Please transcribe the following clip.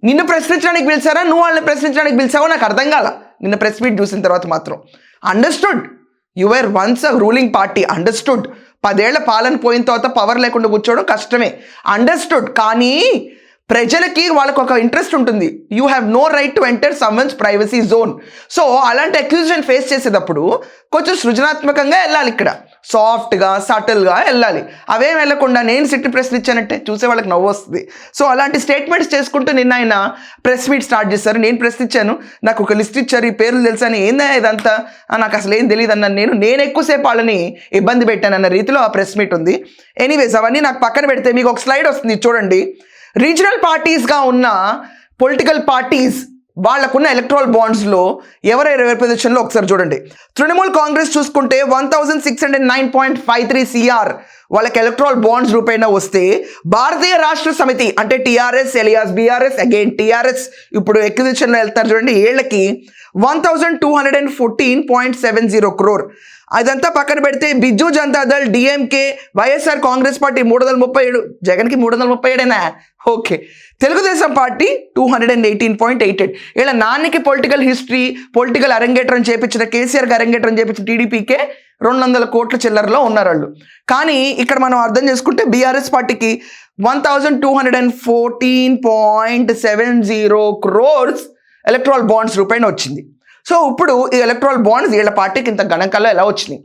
నిన్ను ప్రశ్నించడానికి పిలిచారా, నువ్వు వాళ్ళని ప్రశ్నించడానికి పిలిచావో నాకు అర్థం కాల నిన్న ప్రెస్ మీట్ చూసిన తర్వాత మాత్రం. Understood you are once a ruling party, understood 10 ఏళ్ల పాలన పోయిన తర్వాత పవర్ లేకుండా కూర్చోవడం కష్టమే, అండర్స్టూడ్. కానీ ప్రజలకి వాళ్ళకు ఒక ఇంట్రెస్ట్ ఉంటుంది. You have no right to enter someone's privacy zone. So అలాంటి అక్యూజన్ ఫేస్ చేసేటప్పుడు కొంచెం సృజనాత్మకంగా వెళ్ళాలి, ఇక్కడ సాఫ్ట్గా సటిల్గా వెళ్ళాలి. అవేం వెళ్ళకుండా నేను సిట్టి ప్రశ్నించానంటే చూసే వాళ్ళకి నవ్వు వస్తుంది. సో అలాంటి స్టేట్మెంట్స్ చేసుకుంటూ నిన్న ఆయన ప్రెస్ మీట్ స్టార్ట్ చేశారు. నేను ప్రశ్నించాను, నాకు ఒక లిస్ట్ ఇచ్చారు, ఈ పేర్లు తెలుసా అని. ఏందా ఇదంతా, నాకు అసలు ఏం తెలియదు అన్నాను. నేను ఎక్కువసేపు వాళ్ళని ఇబ్బంది పెట్టానన్న రీతిలో ఆ ప్రెస్ మీట్ ఉంది. ఎనీవేస్ అవన్నీ నాకు పక్కన పెడితే మీకు ఒక స్లైడ్ వస్తుంది చూడండి. రీజనల్ పార్టీస్గా ఉన్న పొలిటికల్ పార్టీస్ వాళ్ళకున్న ఎలక్ట్రల్ బాండ్స్లో ఎవరెవరి పొజిషన్లో ఒకసారి చూడండి. తృణమూల్ కాంగ్రెస్ చూసుకుంటే 1609.53 CR వాళ్ళకి ఎలక్ట్రల్ బాండ్స్ రూపేణా వస్తే, భారతీయ రాష్ట్ర సమితి అంటే TRS alias BRS again TRS ఇప్పుడు ఎక్విజిషన్లో వెళ్తారు చూడండి, ఏళ్ళకి 1214.70 crore. అదంతా పక్కన పెడితే బిజు జనతాదళ్, డిఎంకే, వైఎస్ఆర్ కాంగ్రెస్ పార్టీ 337, జగన్కి 337ఏనా, ఓకే. తెలుగుదేశం పార్టీ 218.88. ఇలా నాన్నకి పొలిటికల్ హిస్టరీ, పొలిటికల్ అరంగేట్రం చేపించిన, కేసీఆర్కి అరంగేట్రం చేపించిన టీడీపీకే 200 కోట్ల చిల్లరలో ఉన్నారు వాళ్ళు. కానీ ఇక్కడ మనం అర్థం చేసుకుంటే బీఆర్ఎస్ పార్టీకి 1214.70 crores ఎలక్ట్రల్ బాండ్స్ రూపేణ వచ్చింది. సో ఇప్పుడు ఈ ఎలక్ట్రల్ బాండ్స్ వీళ్ళ పార్టీకి ఇంత గణంకాలో ఎలా వచ్చినాయి?